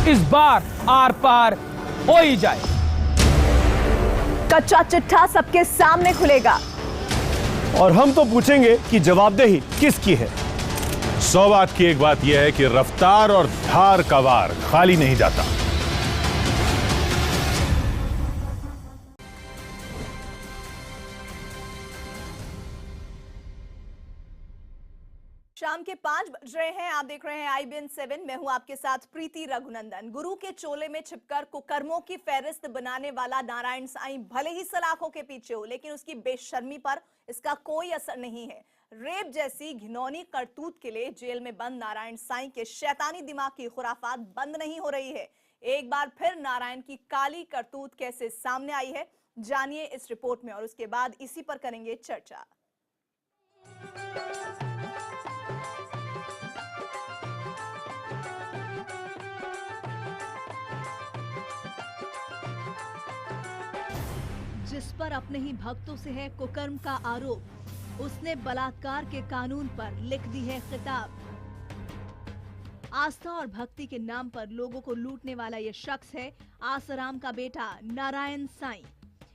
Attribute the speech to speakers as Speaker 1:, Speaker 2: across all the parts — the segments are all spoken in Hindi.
Speaker 1: इस बार आर पार हो ही जाए।
Speaker 2: कच्चा चिट्ठा सबके सामने खुलेगा
Speaker 3: और हम तो पूछेंगे कि जवाबदेही किसकी है।
Speaker 4: 100 बात की एक बात यह है कि रफ्तार और धार का वार खाली नहीं जाता।
Speaker 2: शाम के 5 बज रहे हैं। आप देख रहे हैं IBN 7। मैं हूं आपके साथ प्रीति रघुनंदन। गुरु के चोले में छिपकर कुकर्मों की फेहरिस्त बनाने वाला नारायण साईं भले ही सलाखों के पीछे हो, लेकिन उसकी बेशर्मी पर इसका कोई असर नहीं है। रेप जैसी घिनौनी करतूत के लिए जेल में बंद नारायण साईं के शैतानी दिमाग की खुराफात बंद नहीं हो रही है। एक बार फिर नारायण की काली करतूत कैसे सामने आई है, जानिए इस रिपोर्ट में, और उसके बाद इसी पर करेंगे चर्चा। जिस पर अपने ही भक्तों से है कुकर्म का आरोप, उसने बलात्कार के कानून पर लिख दी है किताब। आस्था और भक्ति के नाम पर लोगों को लूटने वाला यह शख्स है आसाराम का बेटा नारायण साईं।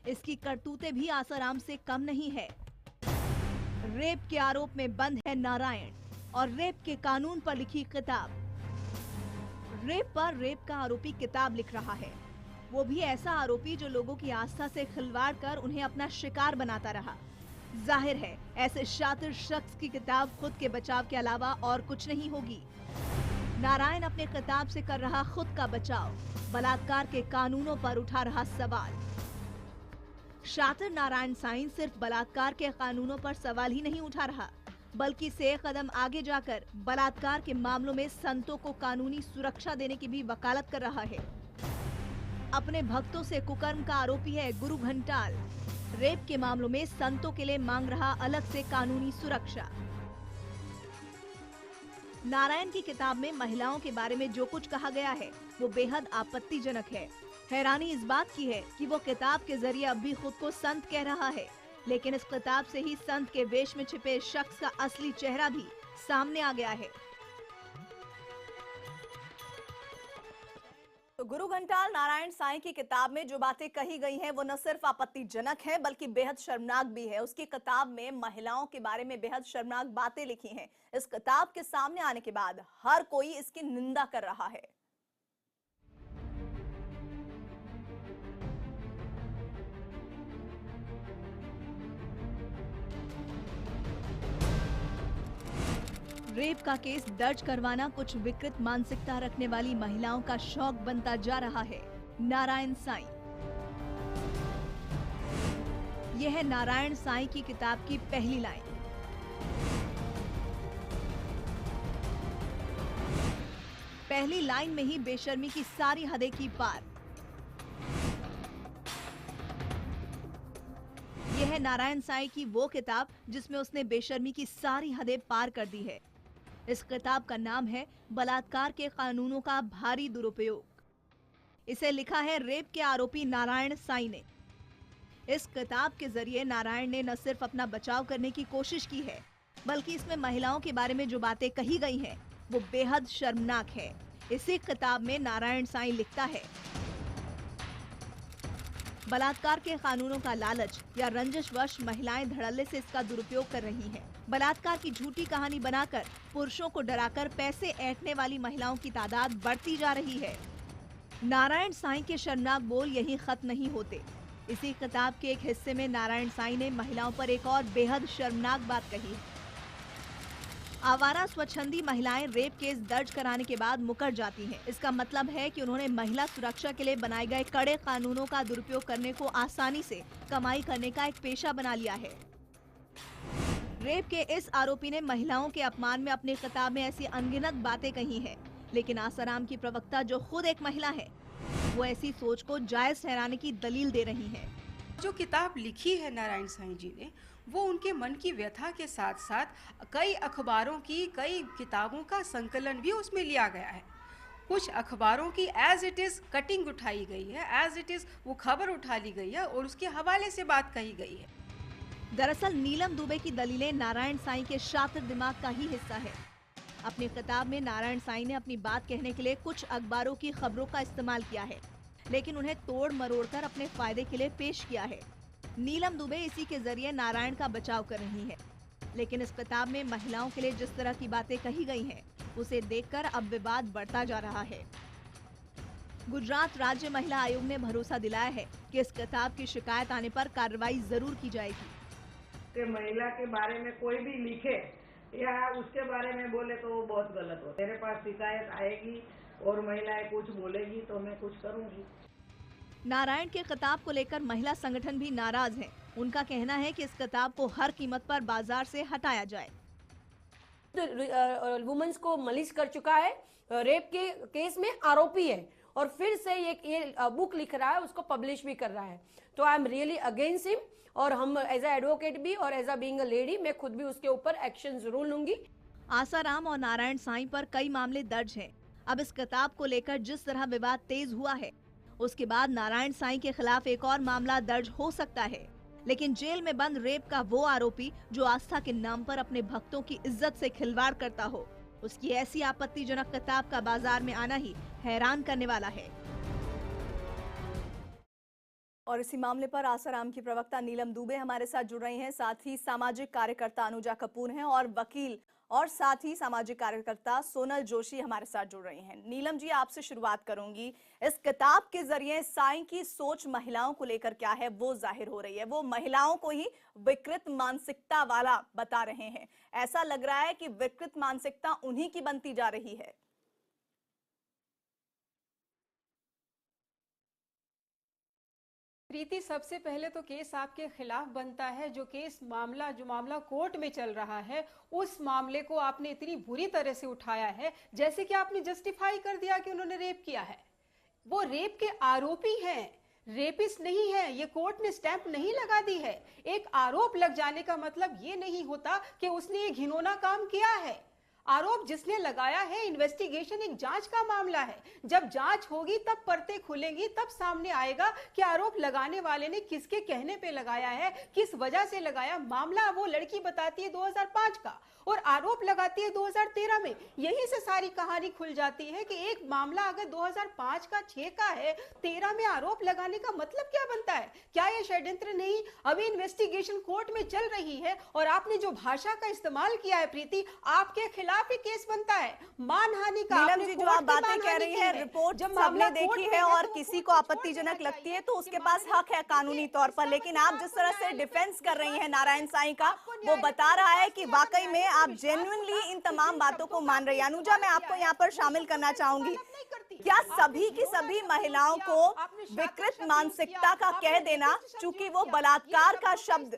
Speaker 2: इसकी करतूतें भी आसाराम से कम नहीं है। रेप के आरोप में बंद है नारायण और रेप के कानून पर लिखी किताब। रेप पर रेप का आरोपी किताब लिख रहा है, वो भी ऐसा आरोपी जो लोगों की आस्था से खिलवाड़ कर उन्हें अपना शिकार बनाता रहा। जाहिर है ऐसे शातिर शख्स की किताब खुद के बचाव के अलावा और कुछ नहीं होगी। नारायण अपने किताब से कर रहा खुद का बचाव, बलात्कार के कानूनों पर उठा रहा सवाल। शातिर नारायण साईं सिर्फ बलात्कार के कानूनों पर सवाल ही नहीं उठा रहा, बल्कि से एक कदम आगे जाकर बलात्कार के मामलों में संतों को कानूनी सुरक्षा देने की भी वकालत कर रहा है। अपने भक्तों से कुकर्म का आरोपी है गुरु घंटाल। रेप के मामलों में संतों के लिए मांग रहा अलग से कानूनी सुरक्षा। नारायण की किताब में महिलाओं के बारे में जो कुछ कहा गया है वो बेहद आपत्तिजनक है। हैरानी इस बात की है कि वो किताब के जरिए अब भी खुद को संत कह रहा है, लेकिन इस किताब से ही संत के वेश में छिपे शख्स का असली चेहरा भी सामने आ गया है। तो गुरु घंटाल नारायण साईं की किताब में जो बातें कही गई हैं वो न सिर्फ आपत्तिजनक हैं बल्कि बेहद शर्मनाक भी है। उसकी किताब में महिलाओं के बारे में बेहद शर्मनाक बातें लिखी हैं। इस किताब के सामने आने के बाद हर कोई इसकी निंदा कर रहा है। रेप का केस दर्ज करवाना कुछ विकृत मानसिकता रखने वाली महिलाओं का शौक बनता जा रहा है। नारायण साईं, यह है नारायण साईं की किताब की पहली लाइन। पहली लाइन में ही बेशर्मी की सारी हदें की पार। यह है नारायण साईं की वो किताब जिसमें उसने बेशर्मी की सारी हदें पार कर दी है। इस किताब का नाम है बलात्कार के कानूनों का भारी दुरुपयोग। इसे लिखा है रेप के आरोपी नारायण साईं ने। इस किताब के जरिए नारायण ने न सिर्फ अपना बचाव करने की कोशिश की है, बल्कि इसमें महिलाओं के बारे में जो बातें कही गई हैं वो बेहद शर्मनाक है। इसी किताब में नारायण साईं लिखता है, बलात्कार के कानूनों का लालच या रंजिशवश महिलाएं धड़ल्ले से इसका दुरुपयोग कर रही हैं। बलात्कार की झूठी कहानी बनाकर पुरुषों को डराकर पैसे ऐंठने वाली महिलाओं की तादाद बढ़ती जा रही है। नारायण साईं के शर्मनाक बोल यहीं खत्म नहीं होते। इसी किताब के एक हिस्से में नारायण साईं ने महिलाओं पर एक और बेहद शर्मनाक बात कही है। आवारा स्वच्छंदी महिलाएं रेप केस दर्ज कराने के बाद मुकर जाती हैं। इसका मतलब है कि उन्होंने महिला सुरक्षा के लिए बनाए गए कड़े कानूनों का दुरुपयोग करने को आसानी से कमाई करने का एक पेशा बना लिया है। रेप के इस आरोपी ने महिलाओं के अपमान में अपनी किताब में ऐसी अनगिनत बातें कही हैं, लेकिन आसाराम की प्रवक्ता जो खुद एक महिला है वो ऐसी सोच को जायज ठहराने की दलील दे रही है।
Speaker 5: जो किताब लिखी है नारायण साईं जी ने, वो उनके मन की व्यथा के साथ साथ कई अखबारों की कई किताबों का संकलन भी उसमें लिया गया है। कुछ अखबारों की एज इट इज़ कटिंग उठाई गई है, एज इट इज़ वो खबर उठा ली गई है और उसके हवाले से बात कही गई है।
Speaker 2: दरअसल नीलम दुबे की दलीलें नारायण साईं के शातिर दिमाग का ही हिस्सा है। अपने किताब में नारायण साईं ने अपनी बात कहने के लिए कुछ अखबारों की खबरों का इस्तेमाल किया है, लेकिन उन्हें तोड़ मरोड़ कर अपने फायदे के लिए पेश किया है। नीलम दुबे इसी के जरिए नारायण का बचाव कर रही है, लेकिन इस किताब में महिलाओं के लिए जिस तरह की बातें कही गई हैं, उसे देखकर अब विवाद बढ़ता जा रहा है। गुजरात राज्य महिला आयोग ने भरोसा दिलाया है कि इस किताब की शिकायत आने पर कार्रवाई जरूर की जाएगी।
Speaker 6: कि महिला के बारे में कोई भी लिखे या उसके बारे में बोले तो वो बहुत गलत हो। मेरे पास शिकायत आएगी और महिलाएं कुछ बोलेगी तो मैं कुछ करूंगी।
Speaker 2: नारायण के किताब को लेकर महिला संगठन भी नाराज हैं। उनका कहना है कि इस किताब को हर कीमत पर बाजार से हटाया जाए।
Speaker 7: वुमेन्स को मलिश कर चुका है, रेप के केस में आरोपी है और फिर से ये बुक लिख रहा है, उसको पब्लिश भी कर रहा है। तो I am really against him और हम एज अ एडवोकेट भी और as a being a lady मैं खुद भी उसके ऊपर एक्शन जरूर लूंगी।
Speaker 2: आसाराम और नारायण साईं पर कई मामले दर्ज हैं। अब इस किताब को लेकर जिस तरह विवाद तेज हुआ है, उसके बाद नारायण साईं के खिलाफ एक और मामला दर्ज हो सकता है। लेकिन जेल में बंद रेप का वो आरोपी जो आस्था के नाम पर अपने भक्तों की इज्जत से खिलवाड़ करता हो, उसकी ऐसी आपत्तिजनक किताब का बाजार में आना ही हैरान करने वाला है।
Speaker 8: और इसी मामले पर आसाराम की प्रवक्ता नीलम दुबे हमारे साथ जुड़ रही हैं, साथ ही सामाजिक कार्यकर्ता अनुजा कपूर हैं और वकील और साथ ही सामाजिक कार्यकर्ता सोनल जोशी हमारे साथ जुड़ रही हैं। नीलम जी, आपसे शुरुआत करूंगी। इस किताब के जरिए साईं की सोच महिलाओं को लेकर क्या है वो जाहिर हो रही है। वो महिलाओं को ही विकृत मानसिकता वाला बता रहे हैं। ऐसा लग रहा है कि विकृत मानसिकता उन्हीं की बनती जा रही है।
Speaker 5: प्रीति, सबसे पहले तो केस आपके खिलाफ बनता है। जो मामला कोर्ट में चल रहा है, उस मामले को आपने इतनी बुरी तरह से उठाया है जैसे कि आपने जस्टिफाई कर दिया कि उन्होंने रेप किया है। वो रेप के आरोपी हैं, रेपिस्ट नहीं है। ये कोर्ट ने स्टैंप नहीं लगा दी है। एक आरोप लग जाने का मतलब ये नहीं होता कि उसने ये घिनौना काम किया है। आरोप जिसने लगाया है, इन्वेस्टिगेशन एक जांच का मामला है। जब जांच होगी तब परतें खुलेंगी, तब सामने आएगा कि आरोप लगाने वाले ने किसके कहने पे लगाया है, किस वजह से लगाया। मामला वो लड़की बताती है 2005 का और आरोप लगाती है 2013 में। यहीं से सारी कहानी खुल जाती है कि एक मामला अगर 2005 का 6 का है, 13 में आरोप लगाने का मतलब क्या बनता है? क्या ये षड्यंत्र नहीं? अभी इन्वेस्टिगेशन कोर्ट में चल रही है और आपने जो भाषा का इस्तेमाल किया है प्रीति, आपके खिलाफ ही केस बनता है, मानहानि का।
Speaker 8: नीलम जी, जो आप बातें कह रही हैं, रिपोर्ट जब सबने देखी है और किसी को आपत्तिजनक लगती है तो उसके पास हक है कानूनी तौर पर, लेकिन आप जिस तरह से डिफेंस कर रही हैं नारायण साईं का, वो बता रहा है कि वाकई में आप जेन्युइनली इन तमाम बातों को मान रही हैं। अनुजा, मैं आपको यहाँ पर शामिल करना चाहूंगी। क्या सभी की सभी महिलाओं को विकृत मानसिकता का कह देना, चूंकि वो बलात्कार का शब्द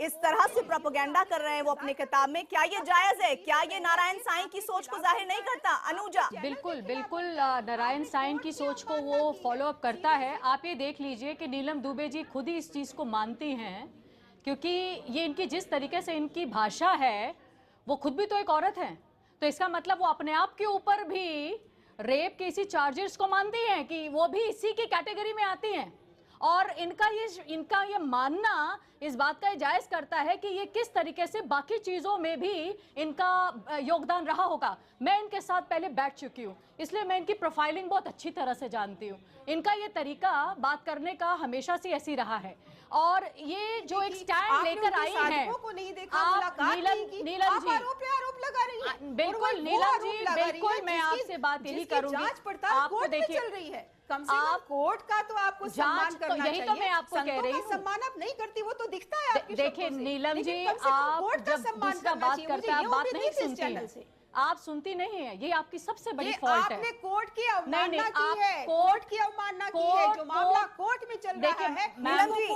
Speaker 8: इस तरह से प्रोपेगेंडा कर रहे हैं वो अपनी किताब में, क्या ये जायज है? क्या ये नारायण साईं की सोच को जाहिर नहीं करता? अनुजा।
Speaker 9: बिल्कुल बिल्कुल नारायण साईं की सोच को वो फॉलो अप करता है। आप ये देख लीजिए कि नीलम दुबे जी खुद ही इस चीज को मानती हैं, क्योंकि ये इनकी जिस तरीके से इनकी भाषा है, वो खुद भी तो एक औरत है। तो इसका मतलब वो अपने आप के ऊपर भी रेप के इसी चार्जेस को मानती हैं कि वो भी इसी की कैटेगरी में आती हैं। और इनका ये मानना इस बात का जायज करता है कि ये किस तरीके से बाकी चीजों में भी इनका योगदान रहा होगा। मैं इनके साथ पहले बैठ चुकी हूँ, इसलिए मैं इनकी प्रोफाइलिंग बहुत अच्छी तरह से जानती हूँ। इनका ये तरीका बात करने का हमेशा से ऐसी रहा है और ये जो एक स्टैंड लेकर आई हैं, आप नीलम जी, बिल्कुल नीलम जी, बिल्कुल मैं आपसे बात यही करूंगी। आपको देखिए,
Speaker 5: कम से कम कोर्ट का तो आपको सम्मान करना चाहिए।
Speaker 9: यही तो मैं आपको कह रही हूँ,
Speaker 5: सम्मान आप नहीं करती, वो तो दिखता है आपके
Speaker 9: देखिए नीलम जी, आप जब दूसरा बात करते हैं, आप बात नहीं सुनती हैं, आप सुनती नहीं है। ये आपकी सबसे बड़ी फॉल्ट है।
Speaker 5: आपने कोर्ट की अवमानना की है, कोर्ट की अवमानना की है। जो मामला कोर्ट में चल रहा है,
Speaker 8: नीलम जी,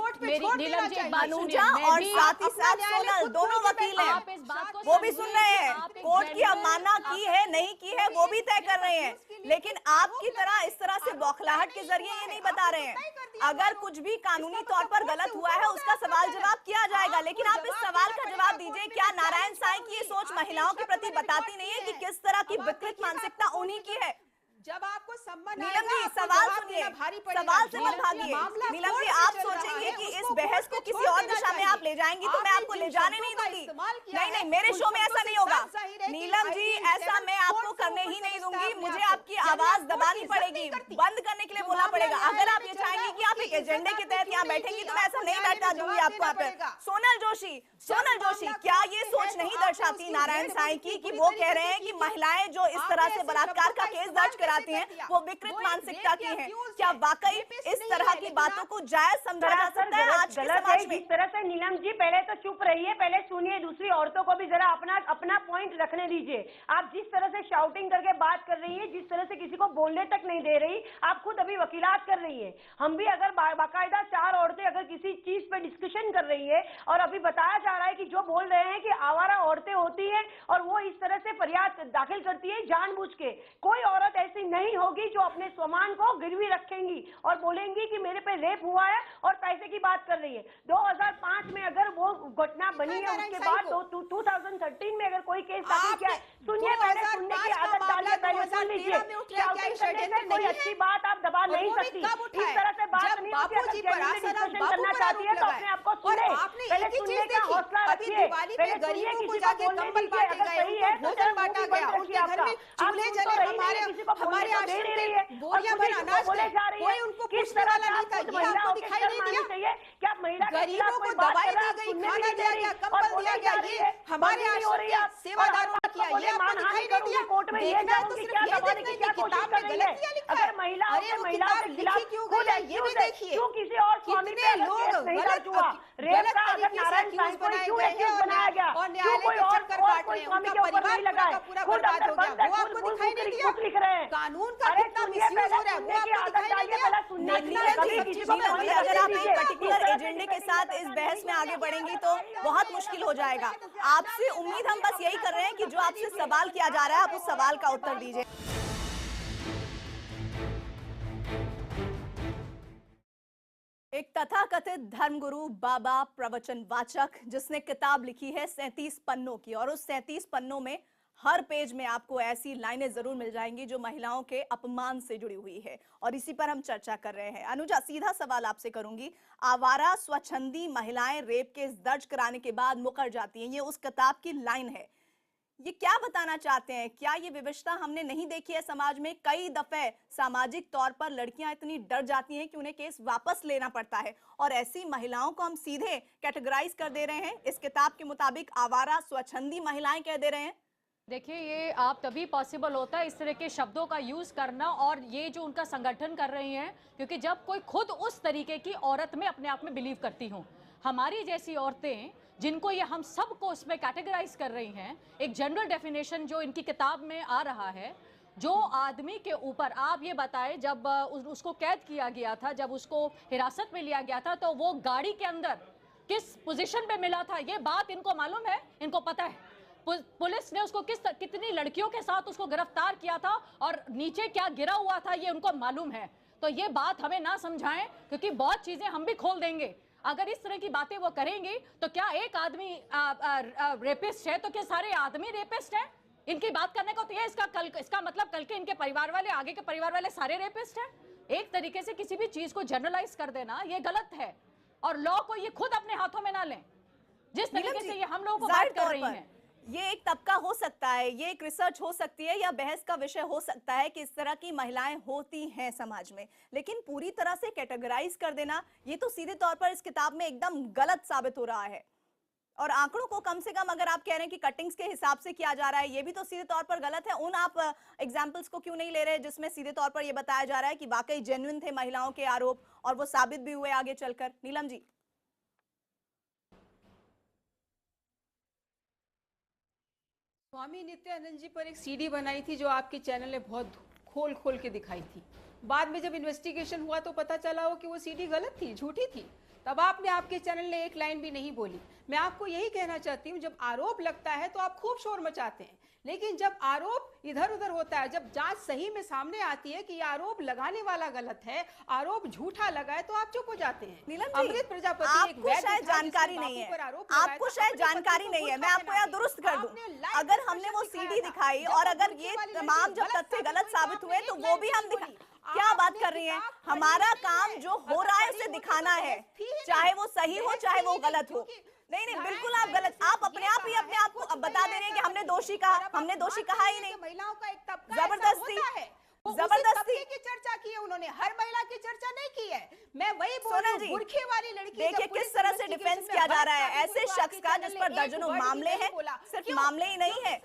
Speaker 9: नीलम जी,
Speaker 8: अनुजा और साथ ही साथ सोनल दोनों वकील हैं, वो भी सुन रहे हैं। कोर्ट की अवमानना की है नहीं की है वो भी तय कर रहे हैं, लेकिन आपकी तरह इस तरह से बौखलाहट के जरिए ये नहीं बता रहे हैं। अगर कुछ भी कानूनी तौर पर गलत हुआ है उसका सवाल जवाब किया जाएगा, लेकिन आप इस सवाल का जवाब दीजिए, क्या नारायण साईं की ये सोच महिलाओं के प्रति बताती नहीं है कि किस तरह की विकृत मानसिकता उन्हीं की है?
Speaker 5: जब आपको सम्मान
Speaker 8: नीलम जी सवाल सुनिए, सवाल से मत भागिए। नीलम जी आप सोचेंगे कि इस बहस को किसी और दिशा में आप ले जाएंगी तो मैं आपको ले जाने नहीं दूंगी। नहीं, मेरे शो में ऐसा नहीं होगा नीलम जी, ऐसा मैं आपको करने ही नहीं दूंगी। मुझे आपकी आवाज दबानी पड़ेगी, बंद करने के लिए बोलना पड़ेगा। अगर आप ये चाहेंगे कि आप एक एजेंडे के तहत यहाँ बैठेंगी तो मैं ऐसा नहीं बैठा दूंगी आपको यहाँ पे। सोनल जोशी, क्या ये सोच नहीं दर्शाती नारायण साईं की कि वो कह रहे हैं कि महिलाएं जो इस तरह से बलात्कार का केस दर्ज कराती हैं वो विकृत मानसिकता की हैं? क्या वाकई इस तरह की बातों को जायज समझा जा सकता है आज के समाज में?
Speaker 10: जिस तरह से नीलम जी पहले तो चुप रहिए, पहले सुनिए, दूसरी औरतों को भी जरा अपना पॉइंट रखने दीजिए। आप जिस तरह से शाउटिंग करके बात कर रही है, जिस तरह से किसी को बोलने तक नहीं दे रही, आप खुद अभी वकीलात कर रही है। हम भी अगर बाकायदा 4 औरतें अगर किसी चीज पे डिस्कशन कर रही है और अभी बताया जा रहा है कि जो बोल रहे हैं कि आवारा औरतें होती हैं और वो इस तरह से फरियाद दाखिल करती है जानबूझ के, कोई औरत ऐसी नहीं होगी जो अपने स्वमान को गिरवी रखेंगी और बोलेंगी कि मेरे पे रेप हुआ है और पैसे की बात कर रही है। 2005 में अगर वो घटना बनी है, उसके बाद 2013 में अगर कोई केस दाखिल किया है, सुनिए, पहले सुनने की आदत डालिए, पहले सुन लीजिए। कोई अच्छी बात आप दबा नहीं सकती, इस तरह से बात नहीं होती। अगर डिस्कशन करना चाहती है तो अपने आप को सुने, पहले सुनने का हौसला रखिए, पहले सुनिए, किसी को बोलने दीजिए। अगर सही है तो चल बांटा गया, उनके घर में चूल्हे जले, हमारे आश्रम में बोरियां भर अनाज बोले जा रही है, उनको किस तरह महिलाओं को दिखाई नहीं दिया? क्या महिला गरीबों को दवाई दी गई, खाना दिया गया, कंबल दिया गया, ये हमारे आश्रम के सेवादारों ने किया, ये आपको दिखाई नहीं दिया? कोर्ट में ये जाओ कि क्या दबाने की क्या किताब में गलतियां लिखा है? महिलाओं के महिलाओं के खिलाफ क्यों गई है ये भी देखिए। क्यों किसी और स्वामी पे लोग नहीं दर्ज हुआ? रेप का अगर नारायण साईं को क्यों एक केस बनाया गया? क्यों कोई और कोई स्वामी के ऊपर नहीं लगा है? खुद अंदर बंद है, वो आपको दिखाई नहीं दिया? लिख रहे हैं कानून का कितना मिसयूज हो रहा है वो आपको दिखाई नहीं दिया? अगर आप एक पर्टिकुलर एजेंडे के साथ इस बहस में आगे बढ़ेंगी तो बहुत मुश्किल हो जाएगा। आपसे उम्मीद हम बस यही कर रहे हैं कि जो आपसे सवाल किया जा रहा है आप उस सवाल का उत्तर दीजिए। एक तथाकथित धर्मगुरु, बाबा, प्रवचन वाचक जिसने किताब लिखी है 37 पन्नों की, और उस 37 पन्नों में हर पेज में आपको ऐसी लाइनें जरूर मिल जाएंगी जो महिलाओं के अपमान से जुड़ी हुई है, और इसी पर हम चर्चा कर रहे हैं। अनुजा, सीधा सवाल आपसे करूंगी। आवारा स्वच्छंदी महिलाएं रेप केस दर्ज कराने के बाद मुकर जाती हैं, ये उस किताब की लाइन है। ये क्या बताना चाहते हैं? क्या ये विवशता हमने नहीं देखी है समाज में? कई दफे सामाजिक तौर पर लड़कियां इतनी डर जाती हैं कि उन्हें केस वापस लेना पड़ता है, और ऐसी महिलाओं को हम सीधे कैटेगराइज कर दे रहे हैं। इस किताब के मुताबिक आवारा स्वच्छंदी महिलाएं कह दे रहे हैं।
Speaker 9: देखिए, ये आप तभी पॉसिबल होता है इस तरह के शब्दों का यूज करना, और ये जो उनका संगठन कर रही हैं, क्योंकि जब कोई खुद उस तरीके की औरत में अपने आप में बिलीव करती हूँ, हमारी जैसी औरतें जिनको ये हम सबको उसमें कैटेगराइज कर रही हैं, एक जनरल डेफिनेशन जो इनकी किताब में आ रहा है, जो आदमी के ऊपर आप ये बताएं, जब उसको कैद किया गया था, जब उसको हिरासत में लिया गया था, तो वो गाड़ी के अंदर किस पोजीशन पे मिला था, ये बात इनको मालूम है, इनको पता है। पुलिस ने उसको कितनी लड़कियों के साथ उसको गिरफ्तार किया था और नीचे क्या गिरा हुआ था, ये उनको मालूम है। तो ये बात हमें ना समझाएं, क्योंकि बहुत चीजें हम भी खोल देंगे। अगर इस तरह की बातें वो करेंगी तो क्या एक आदमी रेपिस्ट है तो क्या सारे आदमी रेपिस्ट हैं? इनकी बात करने को तो ये इसका मतलब कल के इनके परिवार वाले, आगे के परिवार वाले सारे रेपिस्ट हैं। एक तरीके से किसी भी चीज को जनरलाइज कर देना ये गलत है, और लॉ को ये खुद अपने हाथों में ना लें। जिस तरीके से ये हम लोगों को बात कर रही हैं,
Speaker 8: ये एक तबका हो सकता है, ये एक रिसर्च हो सकती है, या बहस का विषय हो सकता है कि इस तरह की महिलाएं होती हैं समाज में, लेकिन पूरी तरह से कैटेगराइज कर देना ये तो सीधे तौर पर इस किताब में एकदम गलत साबित हो रहा है। और आंकड़ों को कम से कम अगर आप कह रहे हैं कि कटिंग्स के हिसाब से किया जा रहा है, ये भी तो सीधे तौर पर गलत है। उन आप एग्जाम्पल्स को क्यों नहीं ले रहे जिसमें सीधे तौर पर यह बताया जा रहा है कि वाकई जेन्युइन थे महिलाओं के आरोप और वो साबित भी हुए आगे चलकर? नीलम जी,
Speaker 5: स्वामी नित्यानंद जी पर एक सीडी बनाई थी जो आपके चैनल ने बहुत खोल खोल के दिखाई थी। बाद में जब इन्वेस्टिगेशन हुआ तो पता चला हो कि वो सीडी गलत थी, झूठी थी। तब आपने आपके चैनल ने एक लाइन भी नहीं बोली। मैं आपको यही कहना चाहती हूँ, जब आरोप लगता है तो आप खूब शोर मचाते हैं, लेकिन जब आरोप इधर उधर होता है, जब जांच सही में सामने आती है कि ये आरोप लगाने वाला गलत है, आरोप झूठा लगा है, तो आप चुप हो जाते हैं।
Speaker 8: नीलम जी,
Speaker 5: अमृत प्रजापति
Speaker 8: आपको शायद जानकारी नहीं है, आपको शायद जानकारी नहीं है, मैं आपको यहाँ दुरुस्त कर दूं। अगर हमने वो सीडी दिखाई और अगर ये तमाम जब तथ्य गलत साबित हुए तो वो भी हम दिखाएं। क्या बात कर रही हैं? हमारा काम जो हो रहा है उसे दिखाना है, चाहे वो सही हो चाहे वो गलत हो। नहीं नहीं, बिल्कुल आप गलत, आप अपने आप ही अपने आप को बता दे रहे हैं कि हमने दोषी कहा, हमने दोषी कहा ही नहीं।
Speaker 5: महिलाओं का एक तबका
Speaker 8: जबरदस्ती
Speaker 5: जबरदस्ती की चर्चा की है उन्होंने, हर महिला की चर्चा नहीं की है। मैं वही बोल रही हूं, बुरखे वाली लड़की,
Speaker 8: देखिए किस तरह से डिफेंस किया जा रहा है ऐसे शख्स का जिस पर दर्जनों मामले हैं। सिर्फ मामले ही नहीं है,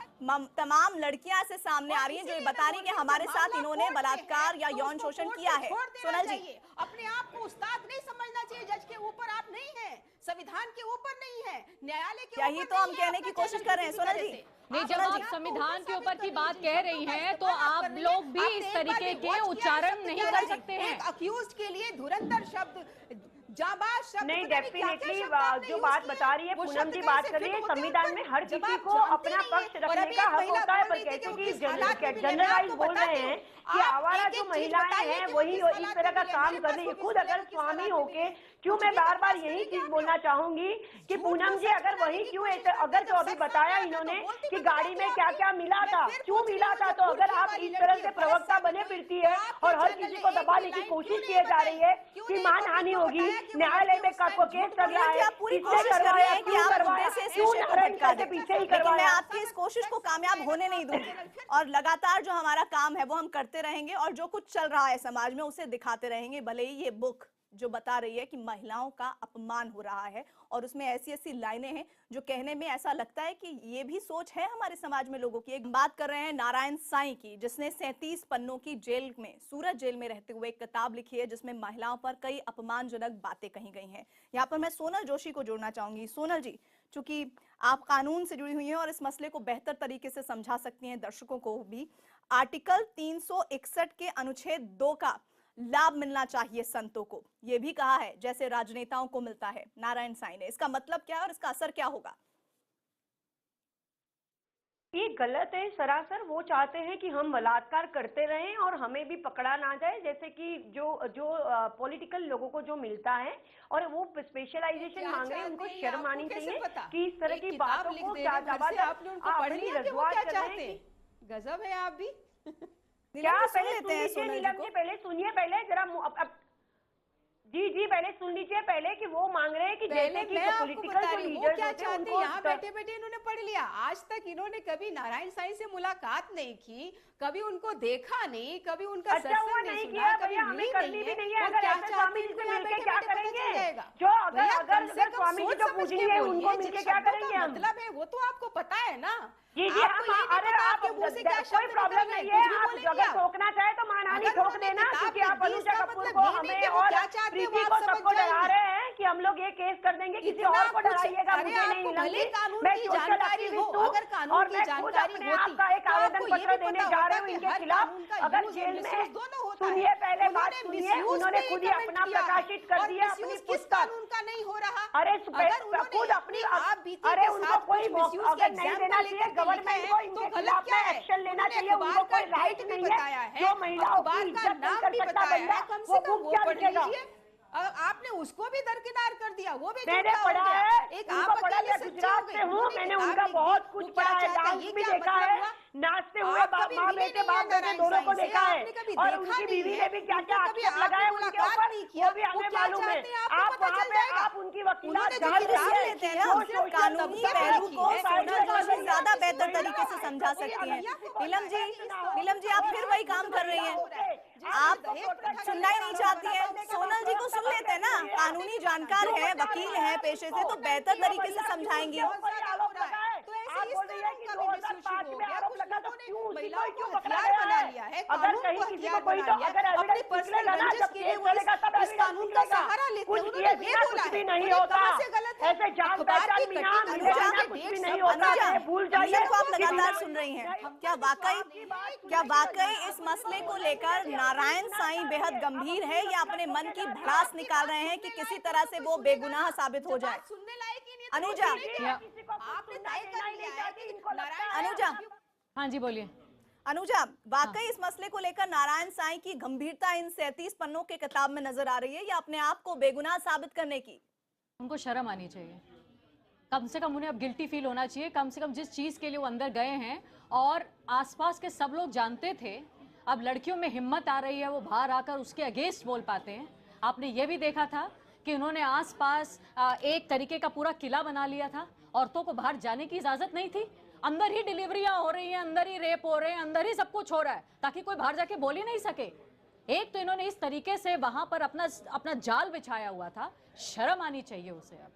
Speaker 8: तमाम लड़कियां ऐसे सामने आ रही हैं जो ये बता रही हैं कि हमारे साथ इन्होंने बलात्कार या यौन शोषण किया है। सोनल जी,
Speaker 5: अपने आप को उस्ताद नहीं समझना चाहिए, जज के ऊपर आप नहीं है, संविधान के ऊपर नहीं है, न्यायालय के
Speaker 8: यही तो हम कहने की कोशिश कर रहे हैं। सोनल जी,
Speaker 9: नहीं, जब आप संविधान के ऊपर की बात कह रही हैं तो आप लोग भी इस तरीके के उच्चारण नहीं कर सकते हैं।
Speaker 5: अक्यूज्ड के लिए धुरंधर शब्द, जाबाज शब्द,
Speaker 10: नहीं, डेफिनेटली जो बात बता रही है पूनम जी, बात कर रही है, संविधान में हर किसी को अपना पक्ष रखने का हक होता है, पर कहते कि जनरलाइज बोल रहे हैं कि आवारा जो महिलाएं हैं वही इस तरह का काम कर रही है। खुद अगर स्वामी होके, क्यों मैं बार बार यही चीज बोलना चाहूंगी कि पूनम जी अगर वही क्यों, अगर जो अभी बताया इन्होंने कि गाड़ी में क्या क्या मिला था, क्यों मिला था, तो अगर आप इस तरह से प्रवक्ता बने फिरती है और हर किसी को दबाने की कोशिश की जा रही है कि मानहानि होगी, न्यायालय में केस चल रहा है,
Speaker 8: पूरी कोशिश कर रहे हैं कि आप मुद्दे से पीछे ही करवाएं। मैं आपकी इस कोशिश को कामयाब होने नहीं दूंगी और लगातार जो हमारा काम है वो हम करते रहेंगे और जो कुछ चल रहा है समाज में उसे दिखाते रहेंगे। भले ही ये बुक जो बता रही है कि महिलाओं का अपमान हो रहा है और उसमें ऐसी ऐसी लाइनें हैं जो कहने में ऐसा लगता है कि ये भी सोच है हमारे समाज में लोगों की। एक बात कर रहे हैं नारायण साईं की, जिसने 37 पन्नों की जेल में, सूरत जेल में रहते हुए एक किताब लिखी है जिसमें महिलाओं पर कई अपमानजनक बातें कही गई हैं। यहाँ पर मैं सोनल जोशी को जोड़ना चाहूंगी। सोनल जी, चूंकि आप कानून से जुड़ी हुई हैं और इस मसले को बेहतर तरीके से समझा सकती हैं दर्शकों को भी, आर्टिकल 361 के अनुच्छेद 2 का लाभ मिलना चाहिए संतों को, यह भी कहा है जैसे राजनेताओं को मिलता है नारायण साईं ने। इसका मतलब क्या है और इसका असर क्या होगा?
Speaker 10: ये गलत है सरासर। वो चाहते हैं कि हम बलात्कार करते रहें और हमें भी पकड़ा ना जाए, जैसे कि जो पॉलिटिकल लोगों को जो मिलता है और वो स्पेशलाइजेशन मांग रहे हैं, उनको शर्म आनी चाहिए कि इस तरह की बातों को अपनी रजूआत करते हैं।
Speaker 5: गजब है आप भी।
Speaker 10: क्या पहले सुन लीजिए नीलम जी, पहले सुनिए, पहले जरा जी पहले सुन लीजिए पहले कि वो मांग रहे हैं कि जैसे कि पॉलिटिकल जो लीडर्स होते हैं उनको
Speaker 5: यहाँ बैठे बैठे इन्होंने पढ़ लिया। आज तक इन्होंने कभी नारायण साईं से मुलाकात नहीं की, कभी उनको देखा नहीं, कभी उनका
Speaker 10: सत्संग नहीं किया, कभी हमें करनी भी नहीं है। अगर ऐसे स्वामी जी से मिलके क्या करेंगे? जो अगर स्वामी जी जो पूजनीय है उनको मिलके क्या करेंगे हम?
Speaker 5: मतलब है वो तो आपको पता है ना।
Speaker 10: जी हम, अरे आप कोई प्रॉब्लम नहीं है, आप अगर ठोकना चाहे तो मानहानि ठोक देना, क्योंकि आप अनुजा कपूर को, हमें और प्रीति को सबको डरा रहे हैं कि हम लोग ये केस कर देंगे, किसी और को डराइएगा, मुझे नहीं मिलेंगी। मैं सोशल एक्टिविस्ट हूँ और मैं खुद अपने आप का एक आवेदन पत्र देने जा रही हूँ इनके खिलाफ। अगर जेल में, सुनिए पहले बात सुनिए, उन्होंने खुद ही अपना प्रकाशित कर दिया अपनी पुस्तक।
Speaker 5: कानून का नहीं हो रहा।
Speaker 10: अरे खुद अपनी, अरे उनको कोई अगर नहीं देना चाहिए गवर्नमेंट को, इनके खिलाफ में एक्शन लेना चाहिए। उनको कोई राइट नहीं है जो महिलाओं की इज्जत नहीं कर सकता बंदा, वो बुक क्या लिखेगा?
Speaker 5: आपने उसको भी दरकिनार कर दिया, वो भी
Speaker 10: मैंने पढ़ा है, एक आप पढ़ा है, गुजरात से हूँ, मैंने उनका बहुत कुछ पढ़ा है, डांस भी देखा है, नाचते हुए माँ बेटे बाप बेटे दोनों को देखा है, और उनकी बीवी ने भी क्या क्या आक्षेप लगाए उनके ऊपर, वो भी हमें मालूम है। आप वहाँ पे आप उनकी वकीलात जान लेते हैं,
Speaker 8: कानूनी पहलू को ज्यादा बेहतर तरीके से समझा सकती हैं। नीलम जी आप फिर वही काम कर रही हैं, आप सुनना ही नहीं चाहती हैं। सोनल जी को सुन लेते हैं ना, कानूनी जानकार है, वकील है पेशे से, तो बेहतर तरीके से समझाएंगी।
Speaker 10: अगर कहीं किसी को कोई तो अगर पर्सनल रंजिश के लिए वो इस कानून का सहारा लेते हैं। उन्होंने ये बोला है,
Speaker 6: नहीं होता,
Speaker 10: से गलत है।
Speaker 6: ऐसे जान पहचान में कुछ भी नहीं होता, भूल जाइए।
Speaker 8: को आप लगातार सुन रही हैं, क्या वाकई इस मसले को लेकर नारायण साईं बेहद गंभीर है या अपने मन की भड़ास निकाल रहे हैं कि किसी तरह से वो बेगुनाह साबित हो जाए?
Speaker 10: सुनने लायक ही नहीं।
Speaker 8: अनुजा,
Speaker 10: आपने तय कर लिया है कि नारायण
Speaker 8: अनुजा,
Speaker 9: हाँ जी बोलिए।
Speaker 8: अनुजा, वाकई इस मसले को लेकर नारायण साईं की गंभीरता इन 37 पन्नों के किताब में नजर आ रही है या अपने आप को बेगुनाह साबित करने की?
Speaker 9: उनको शर्म आनी चाहिए, कम से कम उन्हें अब गिल्टी फील होना चाहिए। कम से कम जिस चीज के लिए वो अंदर गए हैं और आसपास के सब लोग जानते थे, अब लड़कियों में हिम्मत आ रही है, वो बाहर आकर उसके अगेंस्ट बोल पाते हैं। आपने ये भी देखा था कि उन्होंने आसपास एक तरीके का पूरा किला बना लिया था, औरतों को बाहर जाने की इजाजत नहीं थी, अंदर ही डिलीवरियां हो रही हैं, अंदर ही रेप हो रहे हैं, अंदर ही सब कुछ हो रहा है ताकि कोई बाहर जाके बोल ही नहीं सके। एक तो इन्होंने इस तरीके से वहां पर अपना जाल बिछाया हुआ था, शर्म आनी चाहिए उसे। अब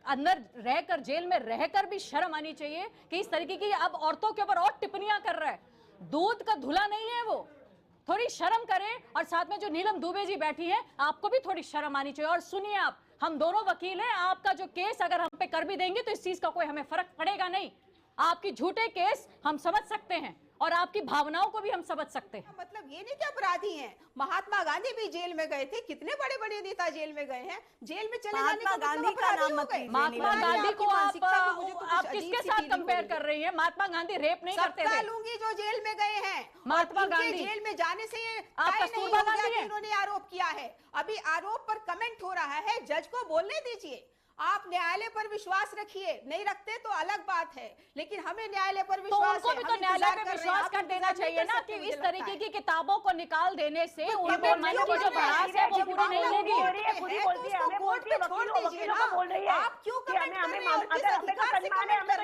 Speaker 9: अंदर रहकर, जेल में रहकर भी शर्म आनी चाहिए कि इस तरीके की अब औरतों के ऊपर और टिप्पणियां कर रहा है। दूध का धुला नहीं है वो, थोड़ी शर्म करें। और साथ में जो नीलम दुबे जी बैठी है, आपको भी थोड़ी शर्म आनी चाहिए। और सुनिए, आप, हम दोनों वकील हैं, आपका जो केस अगर हम पे कर भी देंगे तो इस चीज का कोई हमें फर्क पड़ेगा नहीं। आपकी झूठे केस हम समझ सकते हैं और आपकी भावनाओं को भी हम समझ सकते हैं।
Speaker 10: मतलब ये नहीं कि अपराधी हैं। महात्मा गांधी भी जेल में गए थे, कितने बड़े बड़े नेता जेल में गए हैं। जेल में चले जाने का
Speaker 8: गांधी का नाम मत लीजिए।
Speaker 9: महात्मा गांधी को आप किसके साथ कंपेयर कर रही हैं? महात्मा गांधी रेप नहीं करते थे।
Speaker 10: लूंगी जो जेल में गए हैं,
Speaker 9: महात्मा गांधी
Speaker 10: जेल में जाने से
Speaker 9: आप कस्तूरबा गांधी हैं।
Speaker 10: उन्होंने आरोप किया है, अभी आरोप पर कमेंट हो रहा है, जज को बोलने दीजिए। आप न्यायालय पर विश्वास रखिए, नहीं रखते तो अलग बात है, लेकिन हमें न्यायालय पर विश्वास
Speaker 9: तो उनको भी तो न्यायालय पे विश्वास कर देना चाहिए ना कि इस तरीके की किताबों को निकाल देने से उनके मन की जो भड़ास है वो पूरी नहीं होगी।
Speaker 10: आप क्यों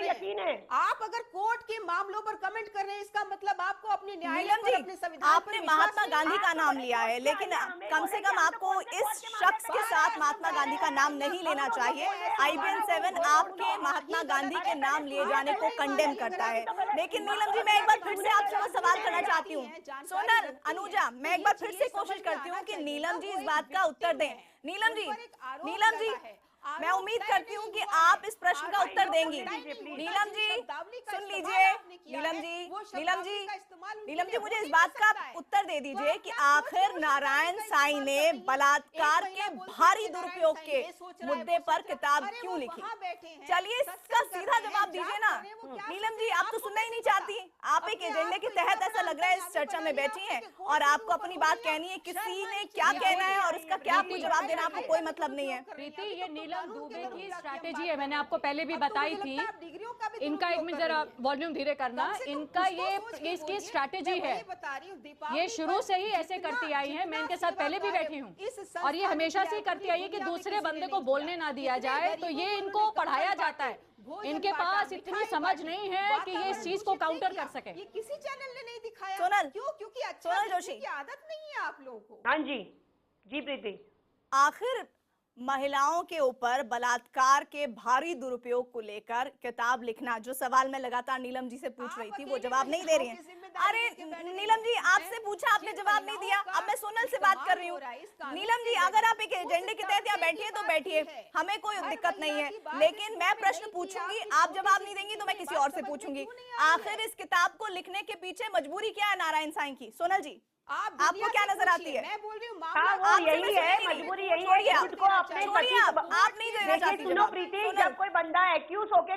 Speaker 10: यकीन है? आप अगर कोर्ट के मामलों पर कमेंट कर रहे हैं, इसका मतलब आपको अपने न्यायालय पर, अपने संविधान,
Speaker 8: आपने महात्मा गांधी का नाम लिया है, लेकिन कम से कम आपको इस शख्स के साथ महात्मा गांधी का नाम नहीं लेना चाहिए। IBN 7 आपके महात्मा गांधी के नाम लिए जाने को कंडेम करता है। लेकिन नीलम जी, मैं एक बार फिर से आपसे वो सवाल करना चाहती हूँ। सोनल, अनुजा, मैं एक बार फिर से कोशिश करती हूँ कि नीलम जी इस बात का उत्तर दें। नीलम जी, मैं उम्मीद करती हूँ कि आप इस प्रश्न का उत्तर देंगी। नीलम जी, सुन लीजिए। नीलम जी, मुझे इस बात का उत्तर दे दीजिए कि आखिर नारायण साईं ने बलात्कार के भारी दुरुपयोग के मुद्दे पर किताब क्यों लिखी? चलिए, इसका सीधा जवाब दीजिए ना। नीलम जी, आप तो सुनना ही नहीं चाहती। आप एक एजेंडे के तहत ऐसा लग रहा है इस चर्चा में बैठी हैं और आपको अपनी बात कहनी है, किसी ने क्या कहना है और उसका क्या आपको जवाब देना आपको कोई मतलब नहीं है।
Speaker 9: प्रीति, ये नीलम दुबे की स्ट्रैटेजी है, मैंने आपको पहले भी बताई थी। इनका एक में जरा वॉल्यूम धीरे करना, इनका ये इसकी स्ट्रैटेजी है, ये शुरू से ही ऐसे करती आई है। मैं इनके साथ पहले भी बैठी हूँ और ये हमेशा से करती आई है कि दूसरे बंदे को बोलने ना दिया जाए, तो ये इनको पढ़ाया जाता है। इनके पास इतनी समझ नहीं है कि ये इस चीज को काउंटर कर सके।
Speaker 10: ये किसी चैनल ने नहीं दिखाया।
Speaker 8: सोनल,
Speaker 10: क्योंकि
Speaker 8: सोनल जोशी
Speaker 10: की आदत नहीं है आप लोगों को।
Speaker 6: हाँ जी प्रीति,
Speaker 8: आखिर महिलाओं के ऊपर बलात्कार के भारी दुरुपयोग को लेकर किताब लिखना, जो सवाल मैं लगातार नीलम जी से पूछ रही थी, वो जवाब नहीं दे रही हैं। अरे नीलम जी, आपसे पूछा, आपने जवाब नहीं दिया। अब मैं सोनल से बात कर रही हूँ। नीलम जी, अगर आप एक एजेंडे के तहत यहाँ बैठिए तो बैठिए, हमें कोई दिक्कत नहीं है, लेकिन मैं प्रश्न पूछूंगी, आप जवाब नहीं देंगी तो मैं किसी और से पूछूंगी। आखिर इस किताब को लिखने के पीछे मजबूरी क्या है नारायण साईं की? सोनल जी, आपको क्या नजर आती है?
Speaker 10: मैं बोल रही हूँ,
Speaker 6: वो यही है, मजबूरी यही है। खुद को अपने
Speaker 8: आप नहीं देना चाहती।
Speaker 6: सुनो प्रीति, जब कोई बंदा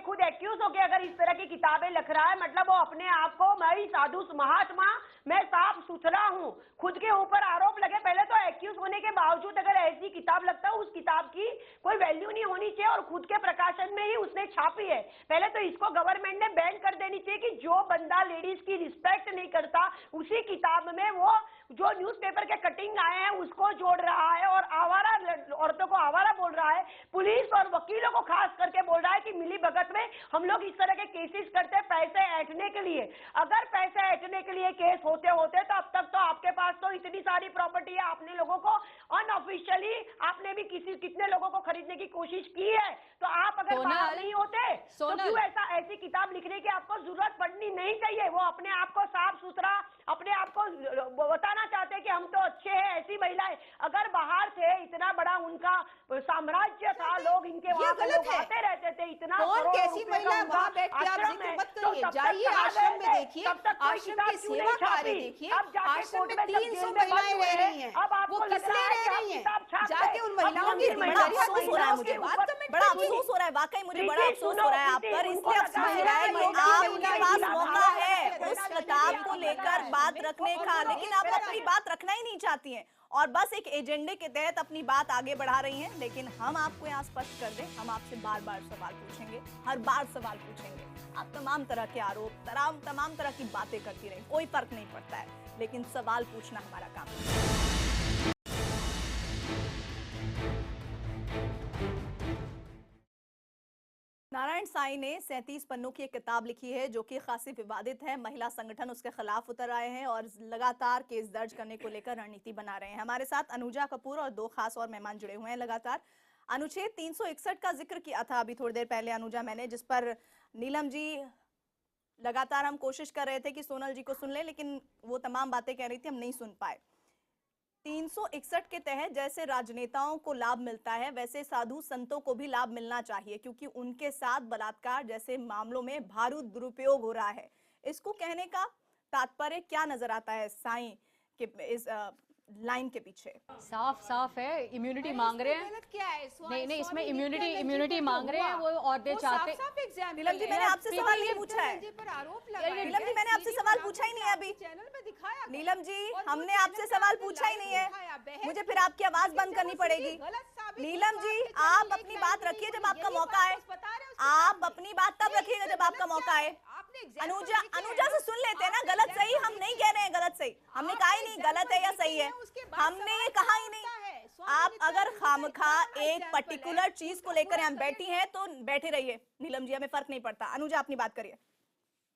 Speaker 6: खुद एक्यूज होके अगर इस तरह की किताबें लिख रहा है, मतलब वो अपने आप को, मैं साधु महात्मा, मैं साफ सुथरा हूँ, खुद के ऊपर आरोप लगे, पहले तो एक्यूज होने के बावजूद अगर ऐसी किताब लगता है, उस किताब की कोई वैल्यू नहीं होनी चाहिए और खुद के प्रकाशन में ही उसने छापी है। पहले तो इसको गवर्नमेंट ने बैन कर देनी चाहिए कि जो बंदा लेडीज की रिस्पेक्ट नहीं करता, उसी किताब में वो जो न्यूज़पेपर के कटिंग आए हैं उसको जोड़ रहा है और आवारा औरतों को आवारा बोल रहा है, पुलिस और वकीलों को खास करके बोल रहा है कि मिली भगत में हम लोग इस तरह के केसेस करते हैं पैसे ऐंठने के लिए। अगर पैसे ऐंठने के लिए केस होते तो अब तक तो आपके पास तो इतनी सारी प्रॉपर्टी है, आप अपने लोगों को अनऑफिशियली आपने भी कितने लोगों को खरीदने की कोशिश की है। तो आप अगर बाहर नहीं होते तो क्यों ऐसी किताब लिखने की आपको जरूरत पड़नी नहीं चाहिए। वो अपने आप को साफ सुथरा अपने आप को बताना चाहते हैं कि हम तो अच्छे हैं। ऐसी महिलाएं अगर बाहर थे, इतना बड़ा उनका साम्राज्य था, लोग इनके वहां पे लोग आते रहते थे, इतना
Speaker 11: कैसी महिला वहां बैठ के आप जिक्र मत करिए, जाइए आश्रम में देखिए, आश्रम की सेवा कार्य देखिए, आश्रम में 300 महिलाएं रह रही हैं, वो किस लिए रह रही हैं, जाके उन महिलाओं की दिनचर्या को सुनाओ, मुझे
Speaker 8: बड़ा अफसोस हो रहा है, वाकई मुझे बड़ा अफसोस हो रहा है आप पर, इसलिए अफसोस हो रहा है कि आपके पास मौका है उस किताब को लेकर बात रखने का, लेकिन आप अपनी बात रखना ही नहीं चाहती हैं और बस एक एजेंडे के तहत अपनी बात आगे बढ़ा रही हैं। लेकिन हम आपको यहाँ स्पष्ट कर दें, हम आपसे बार बार सवाल पूछेंगे, हर बार सवाल पूछेंगे। आप तमाम तरह के आरोप, तमाम तरह की बातें करती रही, कोई फर्क नहीं पड़ता है, लेकिन सवाल पूछना हमारा काम है। नारायण साईं ने 37 पन्नों की एक किताब लिखी है जो कि खासी विवादित है। महिला संगठन उसके खिलाफ उतर आए हैं और लगातार केस दर्ज करने को लेकर रणनीति बना रहे हैं। हमारे साथ अनुजा कपूर और 2 खास और मेहमान जुड़े हुए हैं लगातार। अनुच्छेद 361 का जिक्र किया था अभी थोड़ी देर पहले अनुजा मैंने, जिस पर नीलम जी लगातार हम कोशिश कर रहे थे कि सोनल जी को सुन ले, लेकिन वो तमाम बातें कह रही थी, हम नहीं सुन पाए। 361 के तहत जैसे राजनेताओं को लाभ मिलता है वैसे साधु संतों को भी लाभ मिलना चाहिए, क्योंकि उनके साथ बलात्कार जैसे मामलों में भारी दुरुपयोग हो रहा है। इसको कहने का तात्पर्य क्या नजर आता है साईं के इस लाइन के पीछे?
Speaker 9: साफ है, इम्यूनिटी मांग रहे हैं।
Speaker 11: क्या है?
Speaker 9: नहीं, इसमें इम्यूनिटी मांग रहे हैं वो, और दे चाहते।
Speaker 8: नीलम जी मैंने आपसे सवाल नहीं पूछा है, नीलम जी मैंने आपसे सवाल पूछा ही नहीं है अभी।
Speaker 11: चैनल में दिखाया
Speaker 8: नीलम जी हमने आपसे सवाल पूछा ही नहीं है, मुझे फिर आपकी आवाज बंद करनी पड़ेगी। नीलम जी आप अपनी बात रखिए जब आपका मौका आए, आप अपनी बात तब रखिएगा जब आपका मौका आए। अनुजा से सुन लेते हैं ना, गलत सही हम नहीं कह रहे हैं, गलत सही हमने कहा ही नहीं, गलत है या सही है हमने ये कहा ही नहीं। आप अगर खामखा एक पर्टिकुलर चीज को लेकर यहाँ बैठी हैं तो बैठे रहिए नीलम जी, हमें फर्क नहीं पड़ता। अनुजा अपनी बात करिए।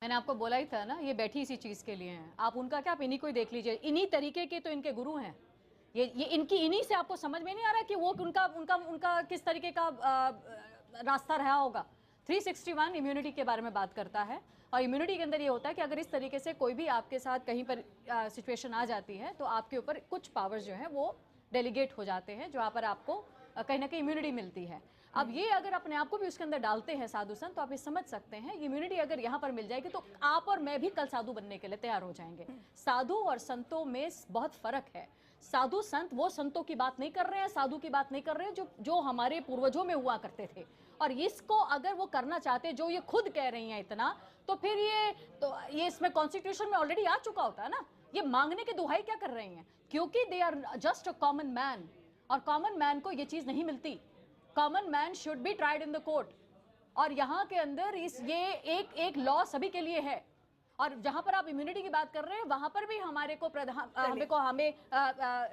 Speaker 9: मैंने आपको बोला ही था ना, ये बैठी इसी चीज के लिए हैं। आप उनका क्या, आप इन्हीं को ही देख लीजिए, इन्हीं तरीके के तो इनके गुरु हैं। ये इनकी इन्हीं से आपको समझ में नहीं आ रहा कि वो उनका किस तरीके का रास्ता रहा होगा। 361 इम्यूनिटी के बारे में बात करता है और इम्यूनिटी के अंदर ये होता है कि अगर इस तरीके से कोई भी आपके साथ कहीं पर सिचुएशन आ जाती है तो आपके ऊपर कुछ पावर्स जो हैं वो डेलीगेट हो जाते हैं, जहाँ पर आपको कहीं ना कहीं इम्यूनिटी मिलती है। अब ये अगर अपने आप को भी उसके अंदर डालते हैं साधु संत, तो आप ये समझ सकते हैं इम्यूनिटी अगर यहाँ पर मिल जाएगी तो आप और मैं भी कल साधु बनने के लिए तैयार हो जाएंगे। साधु और संतों में बहुत फर्क है। साधु संत वो संतों की बात नहीं कर रहे हैं, साधु की बात नहीं कर रहे हैं जो हमारे पूर्वजों में हुआ करते थे। और इसको अगर वो करना चाहते जो ये खुद कह रही हैं इतना, तो फिर ये इसमें कॉन्स्टिट्यूशन में ऑलरेडी आ चुका होता है ना। ये मांगने की दुहाई क्या कर रही हैं? क्योंकि they are just a common man, और कॉमन मैन को ये चीज नहीं मिलती। Common man should be tried in the court. और यहाँ के अंदर ये एक लॉ सभी के लिए है। और जहां पर आप इम्यूनिटी की बात कर रहे हैं वहां पर भी हमारे को हमें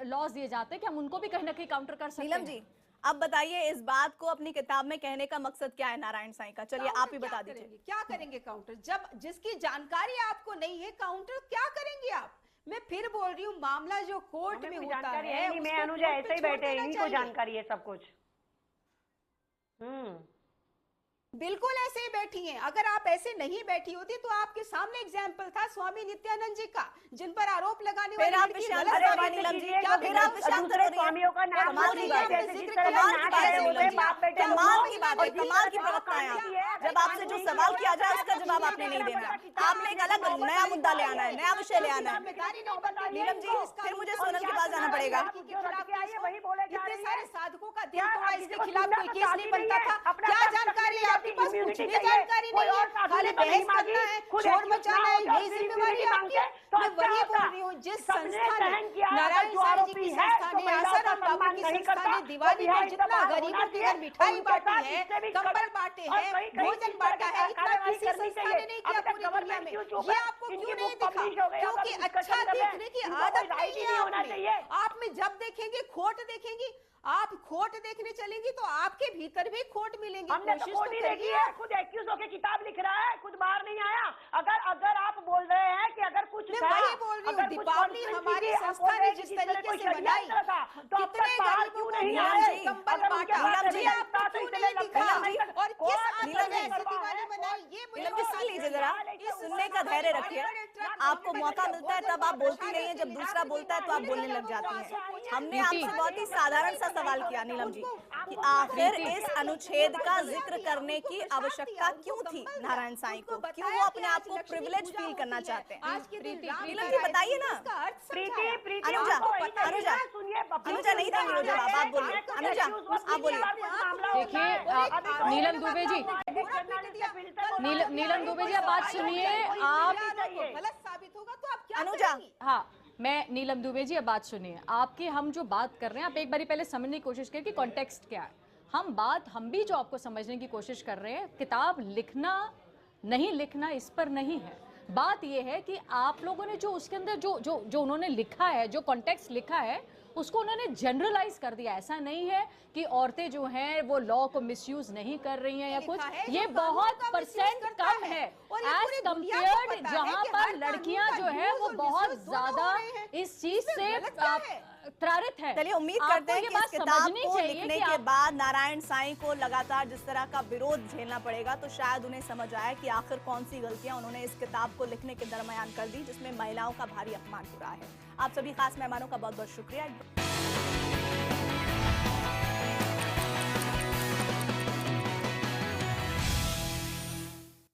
Speaker 9: लॉज दिए जाते हैं कि हम उनको भी कहीं ना कहीं काउंटर कर सकते हैं।
Speaker 8: जी अब बताइए इस बात को अपनी किताब में कहने का मकसद क्या है नारायण साईं का? चलिए आप ही बता दीजिए।
Speaker 11: क्या करेंगे काउंटर? जब जिसकी जानकारी आपको नहीं है, काउंटर क्या करेंगे आप? मैं फिर बोल रही हूँ, मामला जो कोर्ट में होता है,
Speaker 6: मैं अनुजा ऐसे ही बैठे, इनको जानकारी है सब कुछ।
Speaker 11: बिल्कुल ऐसे ही बैठी हैं। अगर आप ऐसे नहीं बैठी होती तो आपके सामने एग्जाम्पल था स्वामी नित्यानंद जी का, जिन पर आरोप लगाने वाले
Speaker 8: स्वामियों का नाम कमाल की प्रवक्ता है। जब आपसे जो सवाल किया जाए उसका जवाब आपने नहीं देना, आपने एक अलग नया मुद्दा ले आना है, नया विषय ले आना है। नीलम जी फिर मुझे सोनल के पास जाना पड़ेगा।
Speaker 11: इतने सारे साधकों का दिल तोड़ा, इसके खिलाफ कोई केस नहीं बनता था। क्या जानकारी है आपके पास? कुछ भी जानकारी नहीं है, खाली बहस करना है, शोर मचाना है, यही जिम्मेवारी है आपकी। मैं वही बोल रही हूँ, जिस संस्था ने, नारायण साईं जी की संस्था ने, आसाराम बाबू की संस्था ने दिवाली में जितना गरीबों के घर मिठाई बांटी है, कंबल बांटे हैं, भोजन बांटा है, इतना किसी संस्था ने नहीं किया पूरी दुनिया में। ये आपको क्यों नहीं दिखा? क्योंकि अच्छा देखने की आदत नहीं है आप में। जब देखेंगे खोट देखेंगे, आप खोट देखने चलेंगी तो आपके भीतर भी खोट मिलेंगी।
Speaker 6: हमने तो खोट ही देखी है, खुद एक्यूज होके किताब लिख रहा है, खुद बाहर नहीं आया। अगर आप बोल रहे हैं कि अगर कुछ
Speaker 11: मैं वही बोल रही हूँ, दीपावली हमारी संस्था ने जिस तरीके से मनाई,
Speaker 6: तो अब तक बाहर क्यों नहीं आए?
Speaker 8: कंबल बांटा,
Speaker 6: नीलम
Speaker 8: जी आपको क्यों नहीं दिखा? और किस आधार पे ऐसी दीवारें बनाई, ये मुझे सुन लीजिए जरा, सुनने का धैर्य रखिए। आपको मौका मिलता है तब आप बोलती नहीं है, जब दूसरा बोलता है तो आप बोलने लग जाती हैं। हमने आपसे बहुत ही साधारण सा सवाल किया नीलम जी कि आखिर इस अनुच्छेद का जिक्र करने की आवश्यकता क्यों थी नारायण साईं को, क्यों वो अपने आप को प्रिविलेज फील करना चाहते हैं? नीलम जी बताइए ना। अनुजा अनुजा अनुजा नहीं देंगे वो जवाब, आप बोलिए। अनुजा आप बोलिए।
Speaker 9: देखिए नीलम दुबे जी, नीलम दुबे जी आप बात सुनिए। आप
Speaker 11: गलत साबित होगा तो आप क्या
Speaker 8: अनुजा,
Speaker 9: हाँ मैं नीलम दुबे जी अब बात सुनिए। आपकी हम जो बात कर रहे हैं, आप एक बारी पहले समझने की कोशिश करिए कि कॉन्टेक्स्ट क्या है। हम भी जो आपको समझने की कोशिश कर रहे हैं, किताब लिखना नहीं लिखना इस पर नहीं है। बात यह है कि आप लोगों ने जो उसके अंदर जो उन्होंने लिखा है, जो कॉन्टेक्स्ट लिखा है, उसको उन्होंने जनरलाइज कर दिया। ऐसा नहीं है कि औरतें जो हैं वो लॉ को मिसयूज नहीं कर रही हैं या कुछ, ये बहुत परसेंट कम है एज कम्पेयर्ड जहां पर लड़कियां जो है वो बहुत ज्यादा इस चीज से त्रारित है।
Speaker 8: चलिए उम्मीद करते हैं कि इस किताब को लिखने के बाद नारायण साईं को लगातार जिस तरह का विरोध झेलना पड़ेगा, तो शायद उन्हें समझ आए कि आखिर कौन सी गलतियां उन्होंने इस किताब को लिखने के दरमियान कर दी जिसमें महिलाओं का भारी अपमान हो रहा है। आप सभी खास मेहमानों का बहुत बहुत शुक्रिया।